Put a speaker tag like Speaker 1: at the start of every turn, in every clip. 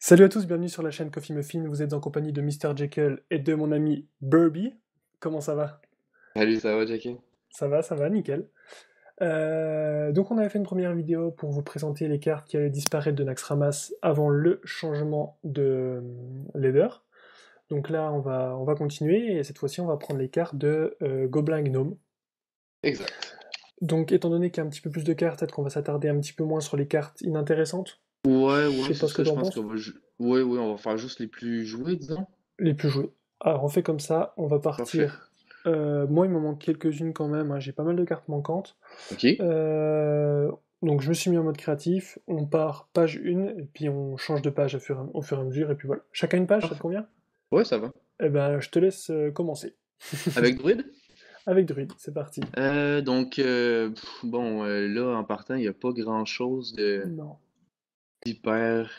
Speaker 1: Salut à tous, bienvenue sur la chaîne Coffee Muffin. Vous êtes en compagnie de Mr. Jekyll et de mon ami Burby. Comment ça va?
Speaker 2: Salut, ça va, Jackie?
Speaker 1: Ça va, nickel. Donc on avait fait une première vidéo pour vous présenter les cartes qui allaient disparaître de Naxxramas avant le changement de leader. Donc là on va continuer et cette fois-ci on va prendre les cartes de Gobelin Gnome.
Speaker 2: Exact.
Speaker 1: Donc étant donné qu'il y a un petit peu plus de cartes, peut-être qu'on va s'attarder un petit peu moins sur les cartes inintéressantes.
Speaker 2: Ouais,
Speaker 1: Je sais
Speaker 2: ouais,
Speaker 1: pas
Speaker 2: c'est
Speaker 1: ce que
Speaker 2: ça, je
Speaker 1: t'en
Speaker 2: pense
Speaker 1: penses.
Speaker 2: qu'on va... Ouais, ouais, on va faire juste les plus joués, disons.
Speaker 1: Les plus joués. Alors on fait comme ça, on va
Speaker 2: Parfait.
Speaker 1: partir. Moi il me manque quelques-unes quand même, hein, j'ai pas mal de cartes manquantes.
Speaker 2: Ok,
Speaker 1: Euh, donc je me suis mis en mode créatif, on part page 1, et puis on change de page au fur et à mesure, et puis voilà. Chacun une page, ça te
Speaker 2: parfait.
Speaker 1: convient?
Speaker 2: Ouais, ça va.
Speaker 1: Eh ben je te laisse commencer.
Speaker 2: Avec Druid?
Speaker 1: Avec Druide, c'est parti.
Speaker 2: Bon, là, en partant, il n'y a pas grand-chose de
Speaker 1: Non.
Speaker 2: hyper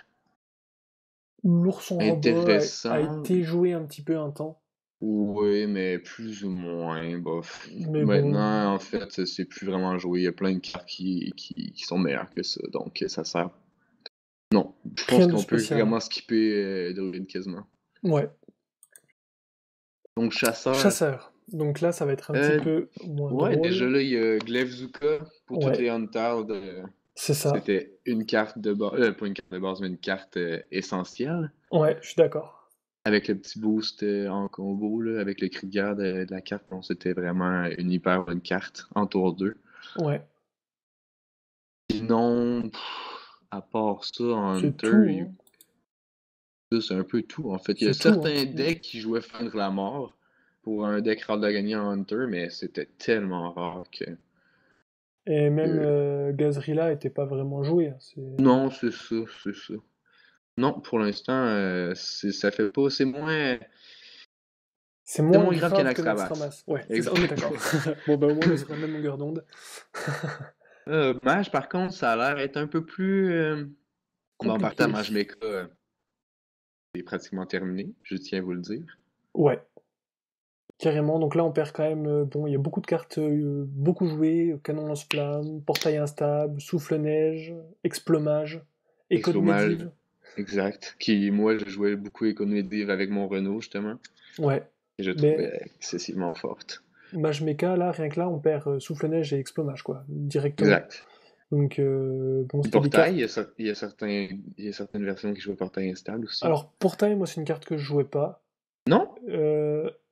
Speaker 1: L'ourson robot a
Speaker 2: intéressant.
Speaker 1: été joué un petit peu un temps,
Speaker 2: Oui, mais plus ou moins, bof.
Speaker 1: mais bon,
Speaker 2: Maintenant, en fait, c'est plus vraiment joué. Il y a plein de cartes qui sont meilleures que ça, donc ça sert. Non, je
Speaker 1: rien
Speaker 2: pense
Speaker 1: de
Speaker 2: qu'on peut
Speaker 1: spécial, hein.
Speaker 2: vraiment skipper Druid quasiment.
Speaker 1: Ouais.
Speaker 2: Donc, chasseur.
Speaker 1: Chasseur. Donc là, ça va être un petit
Speaker 2: Euh,
Speaker 1: peu moins
Speaker 2: Ouais, déjà
Speaker 1: drôle.
Speaker 2: là, il y a Glaive-Zuka pour toutes
Speaker 1: Ouais,
Speaker 2: les Untitled.
Speaker 1: c'est ça.
Speaker 2: C'était une carte de base, pas une carte de base, mais une carte essentielle.
Speaker 1: Ouais, je suis d'accord.
Speaker 2: Avec le petit boost en combo, là, avec le cri de guerre de la carte, bon, c'était vraiment une hyper bonne carte en tour 2.
Speaker 1: Ouais,
Speaker 2: Sinon, à part ça, en
Speaker 1: c'est
Speaker 2: Hunter,
Speaker 1: tout, hein.
Speaker 2: ça, c'est un peu tout. En fait, il y a
Speaker 1: C'est tout, hein.
Speaker 2: certains decks qui jouaient Feindre la mort pour un deck rare de gagner en Hunter, mais c'était tellement rare
Speaker 1: Et même
Speaker 2: que...
Speaker 1: Gazrilla était pas vraiment joué, hein.
Speaker 2: Non, c'est ça, c'est ça. Non, pour l'instant, ça fait pas.
Speaker 1: C'est
Speaker 2: C'est
Speaker 1: moins
Speaker 2: moins grave qu'un
Speaker 1: grave que
Speaker 2: Naxxramas.
Speaker 1: Naxxramas. Ouais, c'est ça, on est
Speaker 2: Exact.
Speaker 1: d'accord. Bon, bah au moins on est sur la même longueur d'onde.
Speaker 2: Mage, par contre, ça a l'air être un peu plus. En partant,
Speaker 1: Compliqué.
Speaker 2: Mage Mecha, c'est pratiquement terminé, je tiens à vous le dire.
Speaker 1: Ouais, carrément. Donc là, on perd quand même. Bon, il y a beaucoup de cartes, beaucoup jouées. Canon lance-flamme, portail instable, souffle-neige, explomage, écho de
Speaker 2: Explomage,
Speaker 1: Medivh.
Speaker 2: exact. Qui, moi, je jouais beaucoup Economédive avec mon Renault, justement.
Speaker 1: Ouais.
Speaker 2: Et je
Speaker 1: Mais
Speaker 2: trouvais excessivement forte.
Speaker 1: Mage Mecha, là, rien que là, on perd souffle-neige et explomage, quoi, directement.
Speaker 2: Exact.
Speaker 1: Donc, bon,
Speaker 2: Le
Speaker 1: c'était des
Speaker 2: portail,
Speaker 1: cartes.
Speaker 2: il y a certaines versions qui jouent portail instable aussi.
Speaker 1: Alors, portail, moi, c'est une carte que je jouais pas.
Speaker 2: Non?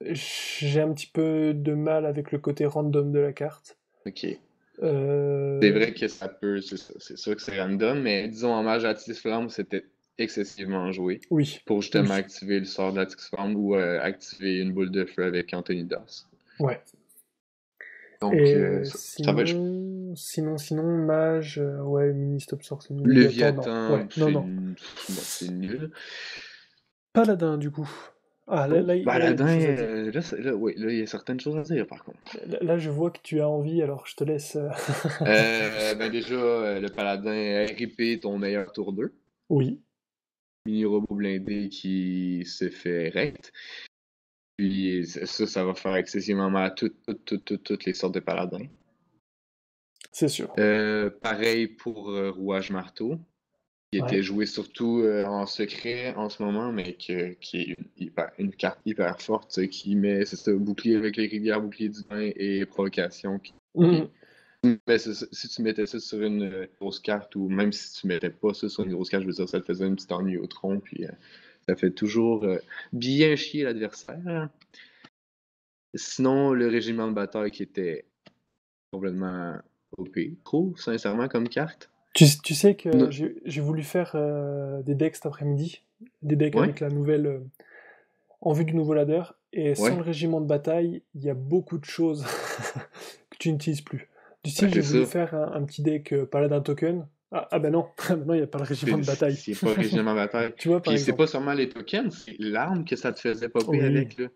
Speaker 1: J'ai un petit peu de mal avec le côté random de la carte.
Speaker 2: Ok. C'est
Speaker 1: Euh,
Speaker 2: vrai que ça peut, c'est sûr que c'est random, mais disons en mage Atis Flamme, c'était excessivement joué
Speaker 1: oui,
Speaker 2: pour justement
Speaker 1: oui,
Speaker 2: activer le sort d'Atis Flamme ou activer une boule de feu avec Anthony Das.
Speaker 1: ouais.
Speaker 2: Donc,
Speaker 1: Et
Speaker 2: ça va.
Speaker 1: sinon, mage, ouais, Mini-Stop Sorcerer, Léviathan, non.
Speaker 2: Léviathan,
Speaker 1: Ouais, non, non.
Speaker 2: non, c'est nul.
Speaker 1: Paladin, du coup. Ah,
Speaker 2: Oh,
Speaker 1: là, il y a des
Speaker 2: Baladin,
Speaker 1: choses à dire.
Speaker 2: oui, là, il y a certaines choses à dire par contre.
Speaker 1: Là, je vois que tu as envie, alors je te laisse.
Speaker 2: Ben déjà, le Paladin, RIP ton meilleur tour 2.
Speaker 1: Oui,
Speaker 2: Mini robot blindé qui se fait raid. Puis ça va faire excessivement mal à toutes les sortes de paladins.
Speaker 1: c'est sûr.
Speaker 2: Pareil pour Rouage Marteau, qui était
Speaker 1: Ouais.
Speaker 2: joué surtout en secret en ce moment, mais qui est une carte hyper forte, qui met c'est ça, bouclier avec les rivières, bouclier divin et provocation.
Speaker 1: Mhm.
Speaker 2: Mais si tu mettais ça sur une grosse carte, ou même si tu mettais pas ça sur une grosse carte, je veux dire, ça te faisait un petit ennui au tronc, puis ça fait toujours bien chier l'adversaire. Sinon, le régiment de bataille qui était complètement OP. Trop, sincèrement, comme carte.
Speaker 1: Tu sais que
Speaker 2: Non.
Speaker 1: j'ai voulu faire des decks cet après-midi, des decks
Speaker 2: Ouais,
Speaker 1: avec la nouvelle, en vue du nouveau ladder, et sans
Speaker 2: ouais.
Speaker 1: le régiment de bataille, il y a beaucoup de choses que tu n'utilises plus. Du
Speaker 2: Ben,
Speaker 1: style, j'ai
Speaker 2: c'est
Speaker 1: voulu
Speaker 2: ça.
Speaker 1: faire un petit deck paladin token. Ah ben non, ah ben non, il n'y a pas le régiment de bataille.
Speaker 2: C'est pas le régiment de bataille.
Speaker 1: Tu vois, par
Speaker 2: Puis c'est pas
Speaker 1: exemple.
Speaker 2: seulement les tokens, c'est l'arme que ça te faisait popper
Speaker 1: Oui,
Speaker 2: avec, là.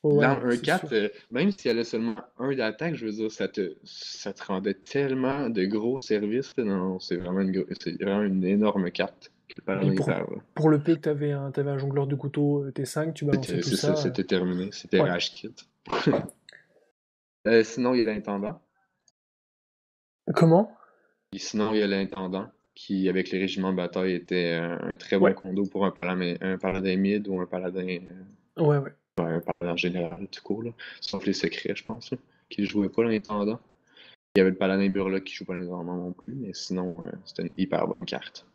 Speaker 1: ouais,
Speaker 2: L'arme
Speaker 1: c'est
Speaker 2: 1-4,
Speaker 1: sûr.
Speaker 2: même si elle a seulement un d'attaque, je veux dire, ça te rendait tellement de gros services, là. Non, c'est vraiment une énorme carte que le
Speaker 1: Et puis
Speaker 2: paladin hyper, là.
Speaker 1: pour le peu que t'avais un jongleur de couteau T5, tu balançais tout
Speaker 2: C'est ça,
Speaker 1: ça.
Speaker 2: c'était terminé. C'était
Speaker 1: Ouais.
Speaker 2: rage kit. Sinon, il y a l'intendant.
Speaker 1: Comment?
Speaker 2: Puis sinon, il y a l'intendant. qui, avec les régiments de bataille, était un très bon
Speaker 1: Ouais,
Speaker 2: combo pour un paladin mid ou un paladin,
Speaker 1: ouais, ouais.
Speaker 2: un paladin général, tout court, là. Sauf les secrets, je pense, là, qui ne jouaient pas dans les tendants. Il y avait le paladin Burlock qui joue pas les tendants non plus, mais sinon, c'était une hyper bonne carte.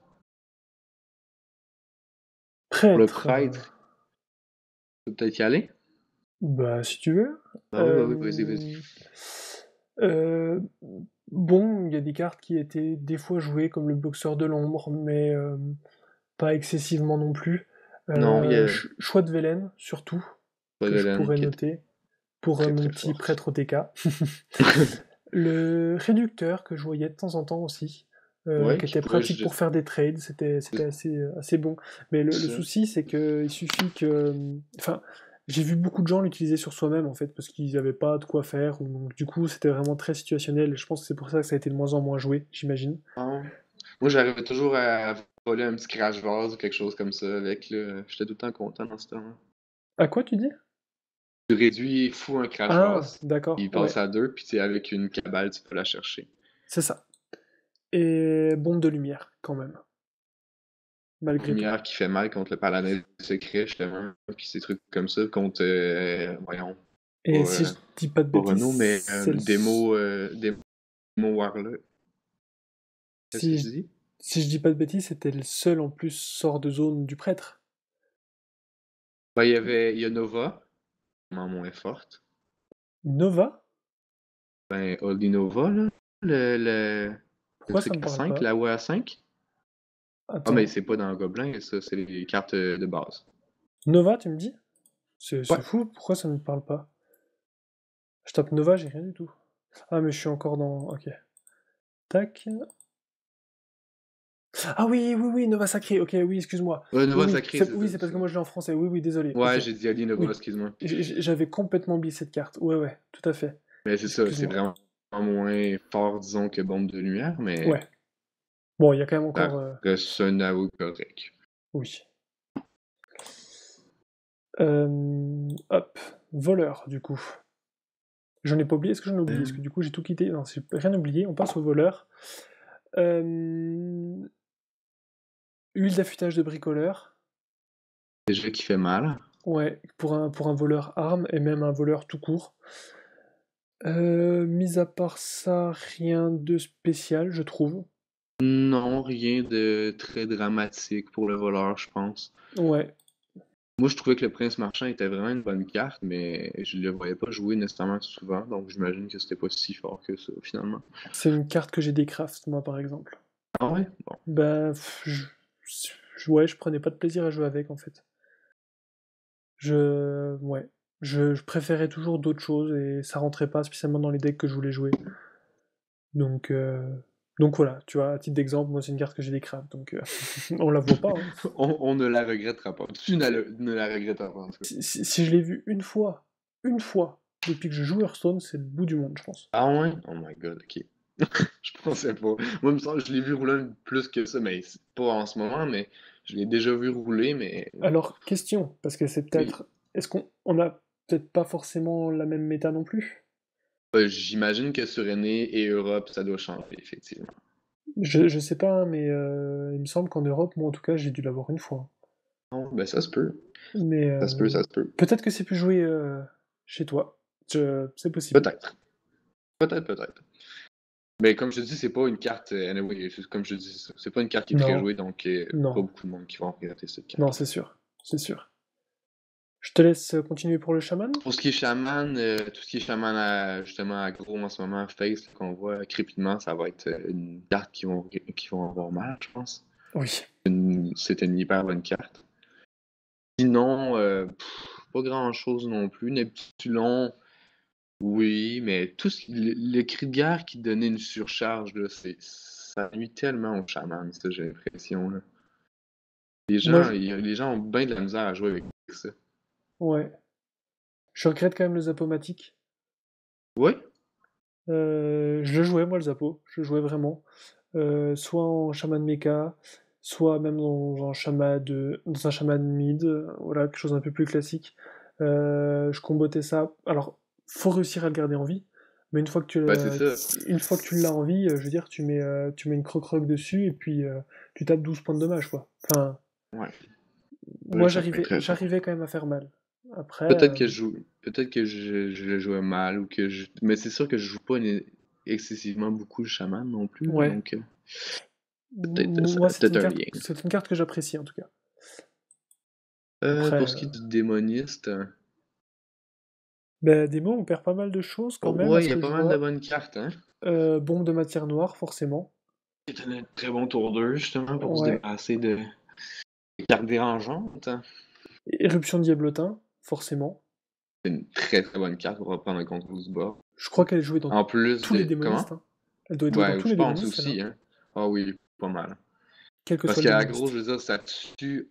Speaker 2: Pour le
Speaker 1: Prêtre.
Speaker 2: prêtre, tu peux peut-être y aller?
Speaker 1: Bah, si tu veux.
Speaker 2: Bah oui, vas-y, vas-y.
Speaker 1: Euh, euh, bon, il y a des cartes qui étaient des fois jouées comme le boxeur de l'ombre, mais pas excessivement non plus.
Speaker 2: Non, il y a
Speaker 1: Choix de Velen, surtout,
Speaker 2: pas
Speaker 1: que
Speaker 2: de
Speaker 1: je
Speaker 2: laine
Speaker 1: pourrais
Speaker 2: qui est
Speaker 1: noter pour
Speaker 2: très
Speaker 1: mon
Speaker 2: très
Speaker 1: petit
Speaker 2: forte.
Speaker 1: prêtre OTK. Le réducteur que je voyais de temps en temps aussi,
Speaker 2: Ouais,
Speaker 1: qui
Speaker 2: qui
Speaker 1: était
Speaker 2: pourrait
Speaker 1: pratique pour faire des trades, c'était assez bon. Mais le
Speaker 2: ça.
Speaker 1: souci, c'est qu'il suffit que. Enfin, j'ai vu beaucoup de gens l'utiliser sur soi-même, en fait, parce qu'ils n'avaient pas de quoi faire, ou donc du coup, c'était vraiment très situationnel, et je pense que c'est pour ça que ça a été de moins en moins joué, j'imagine.
Speaker 2: Ah ouais. Moi, j'arrivais toujours à voler un petit crash vase ou quelque chose comme ça avec, là. J'étais tout le temps content dans ce temps-là.
Speaker 1: À quoi tu dis?
Speaker 2: Tu réduis fou un crash
Speaker 1: Ah,
Speaker 2: vase,
Speaker 1: d'accord,
Speaker 2: il passe
Speaker 1: ouais,
Speaker 2: à 2, puis avec une cabale, tu peux la chercher.
Speaker 1: c'est ça. Et bombe de lumière, quand même, malgré tout.
Speaker 2: Lumière qui fait mal contre le paladin secret, justement, puis ces trucs comme ça, contre, voyons, pas,
Speaker 1: Et si je dis pas de
Speaker 2: pas
Speaker 1: bêtises,
Speaker 2: Renault, mais
Speaker 1: c'est
Speaker 2: Démo Warlock. Qu'est-ce que
Speaker 1: si
Speaker 2: tu
Speaker 1: je...
Speaker 2: dis?
Speaker 1: si je dis pas de bêtises, c'était le seul en plus sort de zone du prêtre.
Speaker 2: Ben, il y a Nova, vraiment moins forte.
Speaker 1: Nova?
Speaker 2: Ben, Holy Nova, là, le
Speaker 1: Pourquoi ça
Speaker 2: truc
Speaker 1: me
Speaker 2: à
Speaker 1: parle
Speaker 2: 5,
Speaker 1: pas?
Speaker 2: la WA 5. Ah, mais
Speaker 1: Attends.
Speaker 2: c'est pas dans Gobelin, ça, c'est les cartes de base.
Speaker 1: Nova, tu me dis? C'est
Speaker 2: Ouais.
Speaker 1: fou, pourquoi ça me parle pas? Je tape Nova, j'ai rien du tout. Ah, mais je suis encore dans. Ok. Tac. Ah oui, oui, oui, Nova Sacré. Ok, oui, excuse-moi.
Speaker 2: Ouais,
Speaker 1: Oui,
Speaker 2: Nova
Speaker 1: oui,
Speaker 2: Sacré, c'est
Speaker 1: oui,
Speaker 2: ça,
Speaker 1: c'est
Speaker 2: c'est
Speaker 1: parce
Speaker 2: ça.
Speaker 1: que moi je l'ai en français. Oui, oui, désolé.
Speaker 2: Ouais,
Speaker 1: Ok.
Speaker 2: j'ai dit Holy Nova,
Speaker 1: Oui.
Speaker 2: excuse-moi.
Speaker 1: J'avais complètement oublié cette carte. Ouais, ouais, tout à fait.
Speaker 2: Mais c'est ça, c'est
Speaker 1: Excuse-moi.
Speaker 2: vraiment moins fort, disons, que Bombe de Lumière, mais
Speaker 1: Ouais. Bon, il y a quand même
Speaker 2: ça
Speaker 1: encore.
Speaker 2: reste un AO correct.
Speaker 1: Oui. Hop. Voleur, du coup. J'en ai pas oublié. Est-ce que j'en ai oublié? Est-ce que du coup j'ai tout quitté? Non, j'ai rien oublié. On passe au voleur. Euh, Huile d'affûtage de bricoleur.
Speaker 2: Déjà qui fait mal.
Speaker 1: Ouais, pour un voleur arme et même un voleur tout court. Mis à part ça, rien de spécial, je trouve.
Speaker 2: Non, rien de très dramatique pour le voleur, je pense.
Speaker 1: Ouais,
Speaker 2: Moi, je trouvais que le Prince Marchand était vraiment une bonne carte, mais je le voyais pas jouer nécessairement souvent, donc j'imagine que c'était pas si fort que ça, finalement.
Speaker 1: c'est une carte que j'ai décraft, moi, par exemple.
Speaker 2: Ah ouais? Bon.
Speaker 1: Ben, ouais, je prenais pas de plaisir à jouer avec, en fait. Ouais. Je préférais toujours d'autres choses et ça rentrait pas spécialement dans les decks que je voulais jouer. Donc, euh, donc voilà, tu vois, à titre d'exemple, moi, c'est une carte que j'ai décraft, donc on la voit pas, hein.
Speaker 2: On ne la regrettera pas. Tu ne la regretteras pas, en tout cas.
Speaker 1: Si je l'ai vu une fois, depuis que je joue Hearthstone, c'est le bout du monde, je pense.
Speaker 2: Ah ouais? Oh my god, ok. Je pensais pas. Moi, il me semble que je l'ai vu rouler plus que ça, mais c'est pas en ce moment, mais je l'ai déjà vu rouler, mais
Speaker 1: Alors, question, parce que c'est
Speaker 2: oui.
Speaker 1: peut-être. Est-ce qu'on a peut-être pas forcément la même méta non plus?
Speaker 2: J'imagine que sur Aîné et Europe, ça doit changer, effectivement.
Speaker 1: Je sais pas, hein, mais il me semble qu'en Europe, moi en tout cas, j'ai dû l'avoir une fois.
Speaker 2: Non, ben ça se peut.
Speaker 1: Mais
Speaker 2: Ça se peut, ça se peut.
Speaker 1: peut-être que c'est plus joué chez toi. C'est possible.
Speaker 2: Peut-être. Peut-être, peut-être. Mais comme je te dis, c'est pas une carte, anyway, comme je te dis, c'est pas une carte qui est très
Speaker 1: Non,
Speaker 2: jouée, donc pas
Speaker 1: non,
Speaker 2: beaucoup de monde qui va regarder cette
Speaker 1: non,
Speaker 2: carte-là.
Speaker 1: c'est sûr. C'est sûr. Je te laisse continuer pour le chaman?
Speaker 2: Pour ce qui est chaman, tout ce qui est chaman justement aggro en ce moment, face, là, qu'on voit crépidement, ça va être une carte qui vont avoir mal, je pense.
Speaker 1: Oui.
Speaker 2: C'est une hyper bonne carte. Sinon, pas grand-chose non plus. Neptulon, oui, mais le cri de guerre qui donnait une surcharge, là, ça nuit tellement aux chamans, ça, j'ai l'impression, là.
Speaker 1: Moi, je...
Speaker 2: Les gens ont bien de la misère à jouer avec ça.
Speaker 1: ouais. Je regrette quand même le Zapomatique.
Speaker 2: Oui?
Speaker 1: Je le jouais, moi, le Zapo. Je le jouais vraiment. Soit en chaman mecha, soit même dans un chaman mid, voilà, quelque chose d'un peu plus classique. Je combotais ça. Alors, faut réussir à le garder en vie, Mais
Speaker 2: Bah, c'est ça.
Speaker 1: une fois que tu l'as en vie, je veux dire, tu mets une croc-croc dessus et puis tu tapes 12 points de dommage, quoi. Enfin,
Speaker 2: Ouais, ouais,
Speaker 1: moi,
Speaker 2: ça peut être très fort.
Speaker 1: j'arrivais quand même à faire mal. Après,
Speaker 2: Peut-être que je le jouais mal ou que je. Mais c'est sûr que je joue pas excessivement beaucoup le chaman non plus, là,
Speaker 1: ouais.
Speaker 2: donc peut-être ça
Speaker 1: Moi,
Speaker 2: a peut-être un lien.
Speaker 1: c'est une carte que j'apprécie en tout cas.
Speaker 2: Pour
Speaker 1: Après,
Speaker 2: ce qui est du démoniste,
Speaker 1: ben, des mots, on perd pas mal de choses quand
Speaker 2: oh,
Speaker 1: même à
Speaker 2: ouais,
Speaker 1: ce
Speaker 2: il y a
Speaker 1: que je
Speaker 2: pas mal de
Speaker 1: vois.
Speaker 2: bonnes cartes, hein.
Speaker 1: Bombe de matière noire, forcément.
Speaker 2: C'est un très bon tour 2 justement, pour se
Speaker 1: Ouais.
Speaker 2: débarrasser de cartes dérangeantes.
Speaker 1: Éruption de diablotin, forcément.
Speaker 2: C'est une très très bonne carte pour reprendre un contrôle du bord.
Speaker 1: Je crois qu'elle est jouée dans
Speaker 2: En plus
Speaker 1: tous les
Speaker 2: de.
Speaker 1: démonistes,
Speaker 2: Comment?
Speaker 1: hein. Elle doit être jouée dans
Speaker 2: Ouais,
Speaker 1: tous
Speaker 2: je
Speaker 1: les
Speaker 2: pense
Speaker 1: démonistes, celle-là.
Speaker 2: aussi, hein. Ah oui, pas mal.
Speaker 1: Quel que
Speaker 2: Parce
Speaker 1: soit le
Speaker 2: qu'à gros,
Speaker 1: démoniste.
Speaker 2: je veux dire, ça tue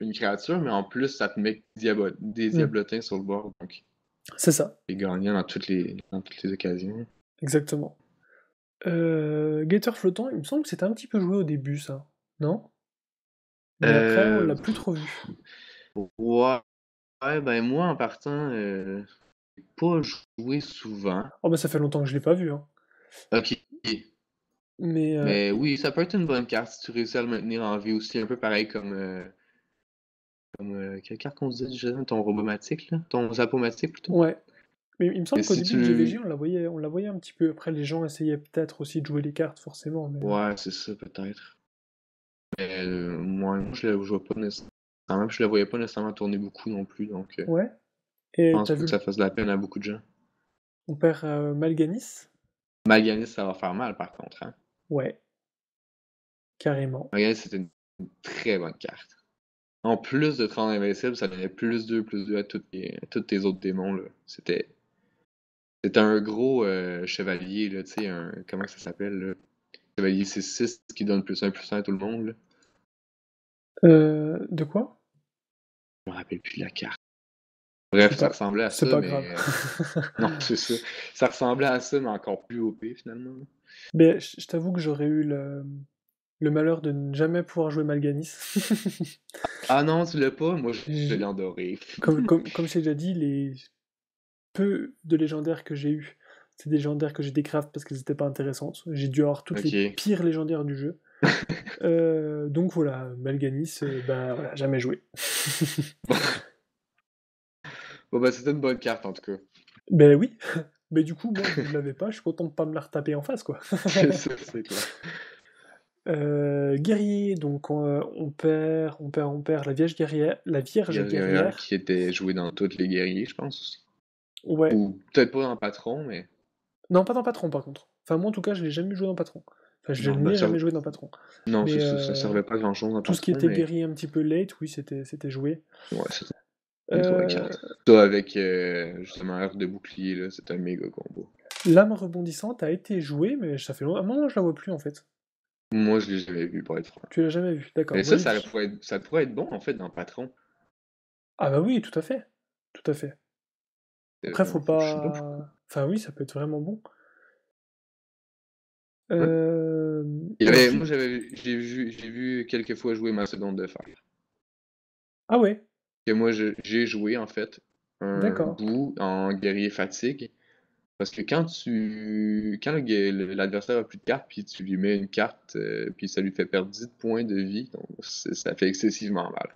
Speaker 2: une créature, mais en plus, ça te met des
Speaker 1: Hmm,
Speaker 2: diablotins sur le bord, donc
Speaker 1: c'est ça,
Speaker 2: c'est gagnant dans toutes les occasions.
Speaker 1: exactement. Gator flottant, il me semble que c'était un petit peu joué au début, ça. Non? Mais après, on
Speaker 2: Euh,
Speaker 1: l'a plus trop vu.
Speaker 2: ouais, ouais, ben moi, en partant, j'ai pas joué souvent.
Speaker 1: Oh bah ça fait longtemps que je l'ai pas vu, hein.
Speaker 2: Ok.
Speaker 1: Mais
Speaker 2: Mais oui, ça peut être une bonne carte si tu réussis à le maintenir en vie aussi, un peu pareil comme quelle carte qu'on disait déjà, ton robomatique, là? Ton zapomatique plutôt.
Speaker 1: ouais. Mais il me
Speaker 2: Mais
Speaker 1: semble qu'au
Speaker 2: si
Speaker 1: début de GVG,
Speaker 2: tu.
Speaker 1: on la voyait un petit peu. Après, les gens essayaient peut-être aussi de jouer les cartes, forcément. Mais,
Speaker 2: Ouais, c'est ça, peut-être. Mais moi, je la vois pas nécessairement. Je la voyais pas nécessairement tourner beaucoup non plus, donc je
Speaker 1: ouais. Et
Speaker 2: pense
Speaker 1: t'as
Speaker 2: pas
Speaker 1: vu,
Speaker 2: que ça fasse de la peine à beaucoup de gens.
Speaker 1: on perd Malganis?
Speaker 2: Maganis, ça va faire mal par contre, hein.
Speaker 1: Ouais, carrément.
Speaker 2: Maganis, c'était une très bonne carte. En plus de te rendre invincible, ça donnait plus 2 à tous tes autres démons, là. C'était un gros chevalier, là, tu sais, comment ça s'appelle, là? Chevalier 6-6 qui donne plus 1 à tout le monde, là.
Speaker 1: De quoi?
Speaker 2: Je me rappelle plus de la carte.
Speaker 1: C'est
Speaker 2: Bref, ça
Speaker 1: pas,
Speaker 2: ressemblait à
Speaker 1: c'est
Speaker 2: ça,
Speaker 1: pas grave.
Speaker 2: mais non, c'est ça. Ça ressemblait à ça, mais encore plus OP finalement.
Speaker 1: Mais je t'avoue que j'aurais eu le malheur de ne jamais pouvoir jouer Malganis.
Speaker 2: Ah non, tu l'as pas? Moi, je l'ai
Speaker 1: J'ai-
Speaker 2: endoré.
Speaker 1: comme je t'ai déjà dit, les peu de légendaires que j'ai eu, c'est des légendaires que j'ai décraft parce qu'elles n'étaient pas intéressantes. J'ai dû avoir toutes les
Speaker 2: Ok.
Speaker 1: pires légendaires du jeu. Donc voilà, Malganis, bah voilà, jamais joué.
Speaker 2: Bon, bah, c'était une bonne carte en tout cas.
Speaker 1: Ben oui, mais du coup, moi, vu que je l'avais pas, je suis content de pas me la retaper en face, quoi.
Speaker 2: C'est ça, c'est clair.
Speaker 1: Guerrier, donc on perd la Vierge
Speaker 2: Guerrière
Speaker 1: guerrière.
Speaker 2: qui était joué dans toutes les guerriers, je pense aussi.
Speaker 1: Ouais.
Speaker 2: Ou peut-être pas dans Patron, mais.
Speaker 1: Non, pas dans Patron, par contre. Enfin, moi, en tout cas, je l'ai jamais joué dans Patron. Enfin, je
Speaker 2: Non, ben
Speaker 1: n'ai
Speaker 2: ça.
Speaker 1: jamais joué dans Patron.
Speaker 2: Non,
Speaker 1: Mais
Speaker 2: c'est ça, ça servait pas à grand chose dans
Speaker 1: tout ce qui
Speaker 2: Patron,
Speaker 1: était
Speaker 2: mais.
Speaker 1: guerrier un petit peu late, oui, c'était joué.
Speaker 2: Ouais, c'était une très bonne
Speaker 1: Euh,
Speaker 2: carte. Ça avec justement Heure de bouclier, là, c'est un méga combo.
Speaker 1: Lame rebondissante a été jouée, mais ça fait longtemps. À un moment, je la vois plus, en fait.
Speaker 2: Moi, je l'ai jamais vu, pour être franc.
Speaker 1: Tu l'as jamais vue, d'accord.
Speaker 2: Mais
Speaker 1: Moi,
Speaker 2: ça pourrait être bon, en fait, dans Patron.
Speaker 1: ah bah oui, tout à fait. Tout à fait. Après, faut
Speaker 2: Je sais pas pourquoi.
Speaker 1: pas... Enfin oui, ça peut être vraiment bon.
Speaker 2: Ouais. Moi,
Speaker 1: Ensuite...
Speaker 2: j'ai vu quelques fois jouer ma seconde de fer.
Speaker 1: Ah ouais,
Speaker 2: Que moi, j'ai joué, en fait, un
Speaker 1: d'accord.
Speaker 2: bout en guerrier fatigue. Parce que quand l'adversaire a plus de cartes, puis tu lui mets une carte, puis ça lui fait perdre 10 points de vie, donc ça fait excessivement mal.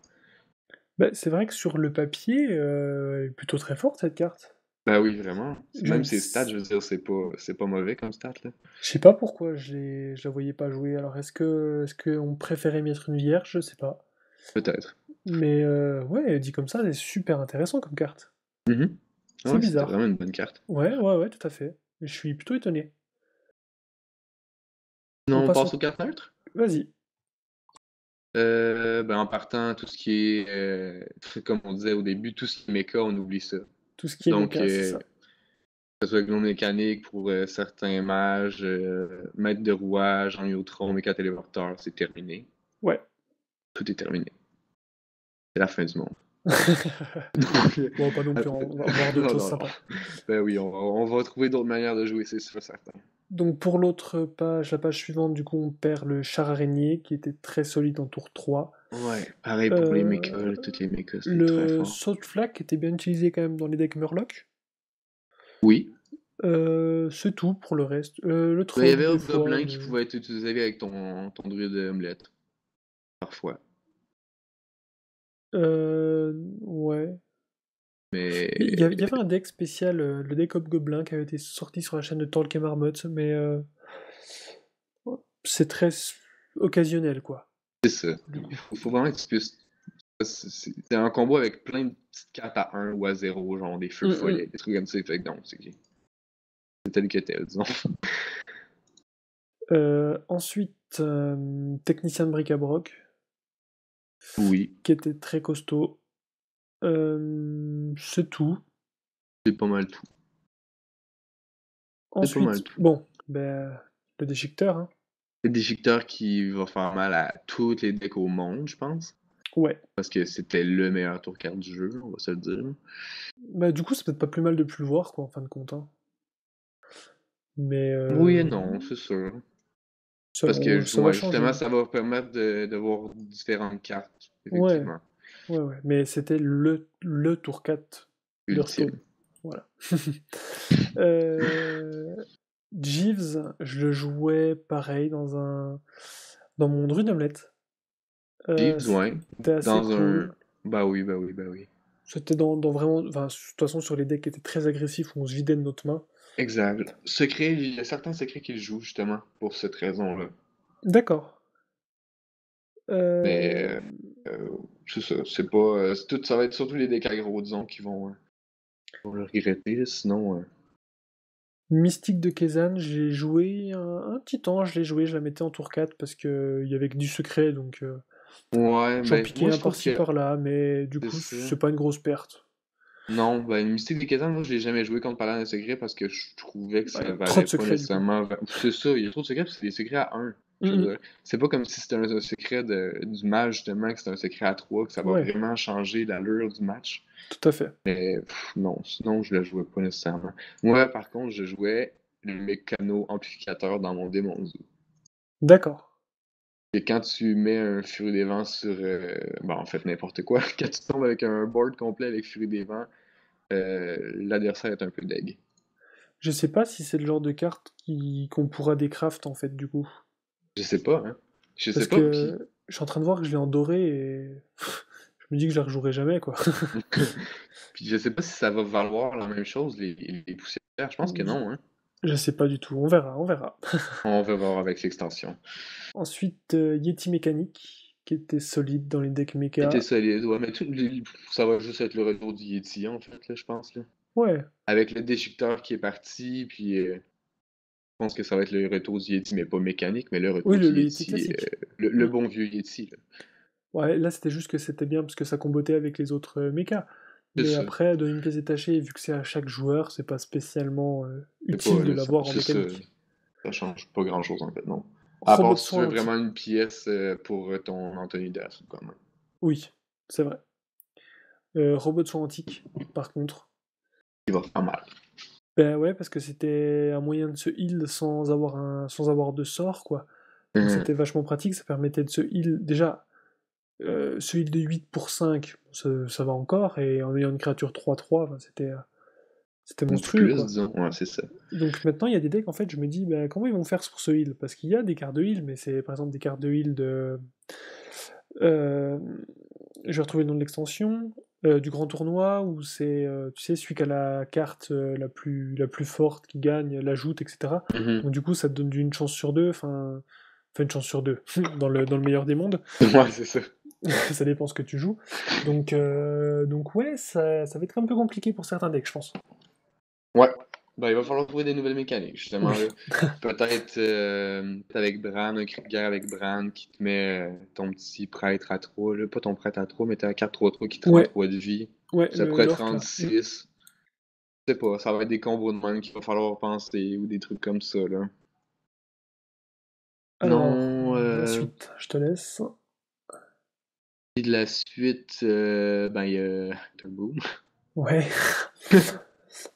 Speaker 1: Bah, c'est vrai que sur le papier, elle est plutôt très forte, cette carte.
Speaker 2: Ben oui, vraiment.
Speaker 1: Je
Speaker 2: Même
Speaker 1: ne
Speaker 2: ses stats,
Speaker 1: s-
Speaker 2: je veux dire, c'est pas mauvais comme stat, là.
Speaker 1: je sais pas pourquoi je la voyais pas jouer. Alors, est-ce qu'on préférait mettre une vierge? Je sais pas.
Speaker 2: Peut-être.
Speaker 1: Mais ouais, dit comme ça, c'est super intéressant comme carte.
Speaker 2: Mhm.
Speaker 1: C'est
Speaker 2: Ouais, c'était vraiment
Speaker 1: bizarre.
Speaker 2: une bonne carte.
Speaker 1: Ouais, tout à fait. Je suis plutôt étonné. On
Speaker 2: Non, on
Speaker 1: passe
Speaker 2: passe
Speaker 1: au...
Speaker 2: aux cartes neutres?
Speaker 1: Vas-y.
Speaker 2: Ben, en partant, tout ce qui est, comme on disait au début, tout ce qui est méca, on oublie ça.
Speaker 1: Tout ce qui est
Speaker 2: Donc,
Speaker 1: méca, c'est ça.
Speaker 2: que ce soit Gnome mécanique pour certains mages, maître de rouage, Angiotron, méca téléporteur, c'est terminé.
Speaker 1: Ouais.
Speaker 2: Tout est terminé. C'est la fin du monde.
Speaker 1: Bon, pas non plus, on va voir d'autres
Speaker 2: Non,
Speaker 1: choses
Speaker 2: non, non.
Speaker 1: sympas.
Speaker 2: Ben oui, on va trouver d'autres manières de jouer, c'est sûr, certain.
Speaker 1: Donc pour l'autre page, la page suivante, du coup, on perd le char araignée, qui était très solide en tour 3.
Speaker 2: Ouais, pareil pour les mechas,
Speaker 1: Euh,
Speaker 2: toutes les mechas, c'était très
Speaker 1: le
Speaker 2: fort.
Speaker 1: Salt Flak était bien utilisé quand même dans les decks Murloc.
Speaker 2: Oui,
Speaker 1: C'est tout pour le reste. Le
Speaker 2: Ben, il y
Speaker 1: troc
Speaker 2: avait
Speaker 1: des
Speaker 2: un
Speaker 1: fois,
Speaker 2: gobelin qui
Speaker 1: mais...
Speaker 2: pouvait être utilisé avec ton druide omelette, parfois.
Speaker 1: Ouais. Il
Speaker 2: Mais
Speaker 1: y avait un deck spécial, le deck Hobgoblin, qui avait été sorti sur la chaîne de Tolkien Marmot, mais c'est très occasionnel, quoi.
Speaker 2: c'est ça.
Speaker 1: Du
Speaker 2: Il
Speaker 1: coup.
Speaker 2: faut vraiment que tu puisses. C'est un combo avec plein de petites cartes à 1 ou à 0, genre des feux
Speaker 1: Mm,
Speaker 2: follets, des trucs comme ça. Fait que non, c'est tel que tel, disons.
Speaker 1: Ensuite, Technicien de bric-à-broc,
Speaker 2: Oui,
Speaker 1: qui était très costaud. C'est tout.
Speaker 2: c'est pas mal tout. C'est pas mal
Speaker 1: Ensuite,
Speaker 2: tout.
Speaker 1: bon, ben, le déchiqueteur, hein.
Speaker 2: Le déchiqueteur qui va faire mal à toutes les decks au monde, je pense.
Speaker 1: Ouais.
Speaker 2: Parce que c'était le meilleur tour carte du jeu, on va se le dire.
Speaker 1: Bah, du coup, c'est peut-être pas plus mal de plus le voir, quoi, en fin de compte, hein. Mais
Speaker 2: Oui et non, c'est sûr. Parce que
Speaker 1: ça va
Speaker 2: justement,
Speaker 1: changer.
Speaker 2: ça va permettre de voir différentes cartes,
Speaker 1: Ouais,
Speaker 2: effectivement.
Speaker 1: ouais. Mais c'était le tour 4 d'Hearthstone.
Speaker 2: Ultime.
Speaker 1: Voilà. Euh, Jeeves, je le jouais pareil dans mon Druid Omelette.
Speaker 2: J'ai besoin
Speaker 1: C'était assez
Speaker 2: dans un.
Speaker 1: cool.
Speaker 2: Bah oui, bah oui, bah oui.
Speaker 1: C'était dans vraiment. Enfin, de toute façon, sur les decks qui étaient très agressifs, où on se vidait de notre main.
Speaker 2: Exact. Secret, il y a certains secrets qu'il joue justement pour cette raison-là.
Speaker 1: D'accord.
Speaker 2: Mais
Speaker 1: Euh,
Speaker 2: c'est ça, c'est pas. Ça va être surtout les decks aggro, disons, qui vont le regretter, là, sinon.
Speaker 1: Mystique de Kezan, j'ai joué un petit temps, je l'ai joué, je la mettais en tour 4 parce que il y avait que du secret, donc
Speaker 2: Ouais,
Speaker 1: j'en
Speaker 2: ben
Speaker 1: piquais
Speaker 2: moi
Speaker 1: un
Speaker 2: je trouve
Speaker 1: par-ci
Speaker 2: que
Speaker 1: par-là, mais du
Speaker 2: c'est
Speaker 1: coup,
Speaker 2: ça.
Speaker 1: c'est pas une grosse perte.
Speaker 2: Non, ben Mystique des Catan, moi je l'ai jamais joué contre Paladin de Secret parce que je trouvais que
Speaker 1: Bah, il y
Speaker 2: ça
Speaker 1: a trop
Speaker 2: valait
Speaker 1: de
Speaker 2: pas
Speaker 1: secrets, du coup.
Speaker 2: nécessairement. C'est ça, il y a trop de secrets parce que c'est des secrets à un. Je veux
Speaker 1: Mhm.
Speaker 2: dire, c'est pas comme si c'était un secret du match, justement, que c'est un secret à 3 que ça va
Speaker 1: Ouais,
Speaker 2: vraiment changer l'allure du match.
Speaker 1: tout à fait.
Speaker 2: Mais non, sinon je le jouais pas nécessairement. Moi, par contre, je jouais le mécano amplificateur dans mon Démon Zoo.
Speaker 1: D'accord.
Speaker 2: Et quand tu mets un Furie des Vents sur. Ben, en fait, n'importe quoi. Quand tu tombes avec un board complet avec Furie des Vents, l'adversaire est un peu deg.
Speaker 1: Je sais pas si c'est le genre de carte qu'on pourra décraft, en fait, du coup.
Speaker 2: Je sais pas, hein. Je sais
Speaker 1: Parce
Speaker 2: pas, puis.
Speaker 1: que je suis en train de voir que je l'ai en doré et je me dis que je la rejouerai jamais, quoi.
Speaker 2: Puis je sais pas si ça va valoir la même chose, les poussières. Je pense que non, hein.
Speaker 1: Je sais pas du tout, on verra, on verra.
Speaker 2: On va voir avec l'extension.
Speaker 1: Ensuite, Yeti mécanique, qui était solide dans les decks
Speaker 2: Était
Speaker 1: mecha.
Speaker 2: solide, ouais, mais ça va juste être le retour du Yeti, en fait, là, je pense, là.
Speaker 1: Ouais,
Speaker 2: Avec le déchiqueteur qui est parti, puis je pense que ça va être le retour du Yeti, mais pas mécanique, mais le
Speaker 1: oui,
Speaker 2: retour du
Speaker 1: le Yeti
Speaker 2: Yeti,
Speaker 1: classique.
Speaker 2: le
Speaker 1: Mm.
Speaker 2: bon vieux Yeti, là.
Speaker 1: Ouais, là c'était juste que c'était bien parce que ça combotait avec les autres mechas.
Speaker 2: C'est
Speaker 1: Mais
Speaker 2: ça.
Speaker 1: après, donner une pièce détachée, vu que c'est à chaque joueur, c'est pas spécialement
Speaker 2: C'est pas,
Speaker 1: utile de l'avoir en
Speaker 2: c'est ça.
Speaker 1: mécanique.
Speaker 2: Ça change pas grand-chose, en fait, non. À
Speaker 1: Robot
Speaker 2: part
Speaker 1: de
Speaker 2: si tu
Speaker 1: soin
Speaker 2: veux
Speaker 1: anti.
Speaker 2: vraiment une pièce pour ton Anthony Das, quand même.
Speaker 1: Oui, c'est vrai. Robot de soin antique, par contre.
Speaker 2: Il va faire mal.
Speaker 1: Ben ouais, parce que c'était un moyen de se heal sans avoir de sort, quoi. Donc
Speaker 2: Mhm.
Speaker 1: c'était vachement pratique, ça permettait de se heal. Déjà, ce heal de 8 pour 5, ça va encore, et en ayant une créature 3/3, enfin, c'était
Speaker 2: Un petit
Speaker 1: monstrueux,
Speaker 2: plus,
Speaker 1: quoi.
Speaker 2: disons. Ouais, c'est ça.
Speaker 1: Donc maintenant, il y a des decks, en fait, je me dis, bah, comment ils vont faire pour ce heal? Parce qu'il y a des cartes de heal, mais c'est par exemple des cartes de heal de. euh, je vais retrouver le nom de l'extension. Du grand tournoi, où c'est, tu sais, celui qui a la carte la plus forte qui gagne, l'ajoute, etc.
Speaker 2: Mhm.
Speaker 1: Donc du coup, ça te donne une chance sur deux, enfin une chance sur deux, dans le meilleur des mondes.
Speaker 2: Ouais, c'est ça.
Speaker 1: Ça dépend ce que tu joues. Donc ouais, ça va être un peu compliqué pour certains decks, je pense.
Speaker 2: Ouais. Ben, il va falloir trouver des nouvelles mécaniques, justement,
Speaker 1: Oui.
Speaker 2: là. Peut-être avec Bran, un cri de guerre avec Bran qui te met ton petit prêtre à 3, là. Pas ton prêtre à 3, mais ta carte 3/3 qui te rend
Speaker 1: Ouais,
Speaker 2: 3 de vie.
Speaker 1: ouais,
Speaker 2: Ça pourrait être
Speaker 1: l'orc
Speaker 2: rendre
Speaker 1: là. Mm.
Speaker 2: 6. Je sais pas, ça va être des combos de même qu'il va falloir penser ou des trucs comme ça, là.
Speaker 1: Alors,
Speaker 2: Non,
Speaker 1: la suite, je te laisse.
Speaker 2: et de la suite, ben, il y a Turbo
Speaker 1: Ouais,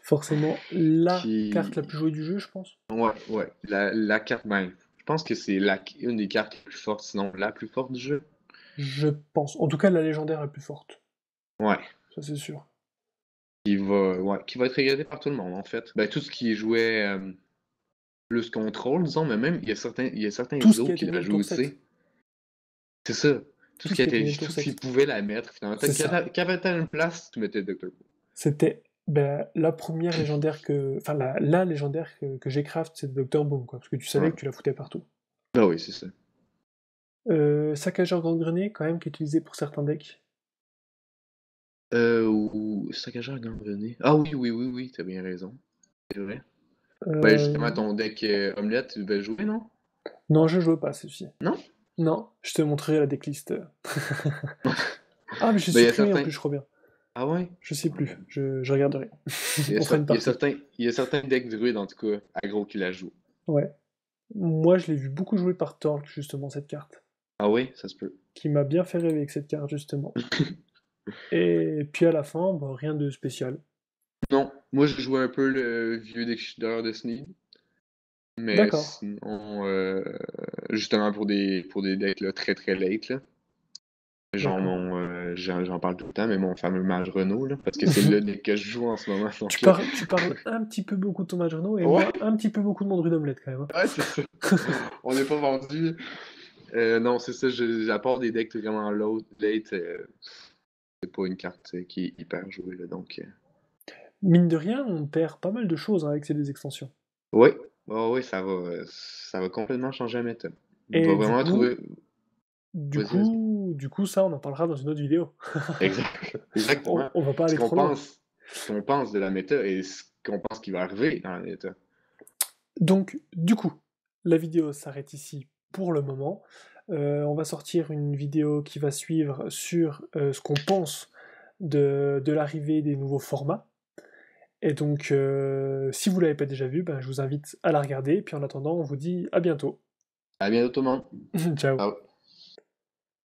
Speaker 1: forcément la carte la
Speaker 2: qui.
Speaker 1: plus jouée du jeu, je pense.
Speaker 2: Ouais, ouais. La carte, ben, je pense que c'est une des cartes les plus fortes, sinon la plus forte du jeu.
Speaker 1: Je pense. En tout cas, la légendaire la plus forte.
Speaker 2: Ouais.
Speaker 1: Ça, c'est sûr.
Speaker 2: qui va être regardé par tout le monde, en fait. Ben, tout ce qui jouait plus contrôle, disons, mais même, il y a certains
Speaker 1: Tout ce qui a
Speaker 2: autres
Speaker 1: été
Speaker 2: qui
Speaker 1: mis
Speaker 2: la
Speaker 1: au
Speaker 2: jouent
Speaker 1: tour 7.
Speaker 2: aussi. C'est ça.
Speaker 1: Tout ce qui a été mis au
Speaker 2: Tout
Speaker 1: tour
Speaker 2: ce qu'ils
Speaker 1: 7.
Speaker 2: pouvaient la mettre, finalement.
Speaker 1: C'est ça.
Speaker 2: Qu'il y avait une place, tu mettais Dr. Who.
Speaker 1: C'était la première légendaire que. Enfin, la légendaire que j'ai craft, c'est Dr. Boom, quoi. Parce que tu savais
Speaker 2: Ouais.
Speaker 1: que tu la foutais partout.
Speaker 2: Ah oui, c'est ça.
Speaker 1: Saccageur gangrené, quand même, qui est utilisé pour certains decks.
Speaker 2: Ou Saccageur gangrené. Ah oui, t'as bien raison. C'est vrai. Ben,
Speaker 1: Euh,
Speaker 2: justement, ton deck omelette, tu devais jouer, non?
Speaker 1: Non, je joue pas, ceci.
Speaker 2: Non?
Speaker 1: Non, je te montrerai la decklist. Ah, mais j'ai
Speaker 2: Ben, il y a
Speaker 1: supprimé en
Speaker 2: certains.
Speaker 1: plus, je crois bien.
Speaker 2: Ah ouais?
Speaker 1: Je sais plus, je regarderai. On fera une
Speaker 2: Il y a
Speaker 1: partie.
Speaker 2: il y a certains decks druides, en tout cas, aggro qui la jouent.
Speaker 1: Ouais. Moi, je l'ai vu beaucoup jouer par Torque, justement, cette carte.
Speaker 2: Ah oui, ça se peut.
Speaker 1: Qui m'a bien fait rêver avec cette carte, justement. Et puis à la fin, bah, rien de spécial.
Speaker 2: Non, moi j'ai joué un peu le vieux décideur de Sneed. Mais
Speaker 1: D'accord.
Speaker 2: sinon, justement pour des decks là, très très late, là. Genre
Speaker 1: D'accord.
Speaker 2: j'en parle tout le temps, mais mon fameux Mage Renault, là, parce que c'est le deck que je joue en ce moment. Donc,
Speaker 1: Tu parles un petit peu beaucoup de ton Majono et
Speaker 2: ouais,
Speaker 1: moi un petit peu beaucoup de mon Druid Omelette quand même.
Speaker 2: ouais, c'est ça. On n'est pas vendu. Non, c'est ça, j'apporte des decks vraiment late, c'est pas une carte qui est hyper jouée, là, donc...
Speaker 1: Mine de rien, on perd pas mal de choses avec ces deux extensions.
Speaker 2: Oui, ouais, ça va complètement changer la méthode. On va
Speaker 1: Et
Speaker 2: vraiment trouver... Vas-y, vas-y.
Speaker 1: du coup, ça, on en parlera dans une autre vidéo.
Speaker 2: Exactement.
Speaker 1: On va pas aller trop loin.
Speaker 2: Ce qu'on pense de la méta et ce qu'on pense qui va arriver dans la méta.
Speaker 1: Donc, du coup, la vidéo s'arrête ici pour le moment. On va sortir une vidéo qui va suivre sur ce qu'on pense de l'arrivée des nouveaux formats. Et donc, si vous l'avez pas déjà vu, ben, je vous invite à la regarder. Et puis en attendant, on vous dit à bientôt.
Speaker 2: À bientôt tout le monde.
Speaker 1: Ciao.
Speaker 2: Ciao.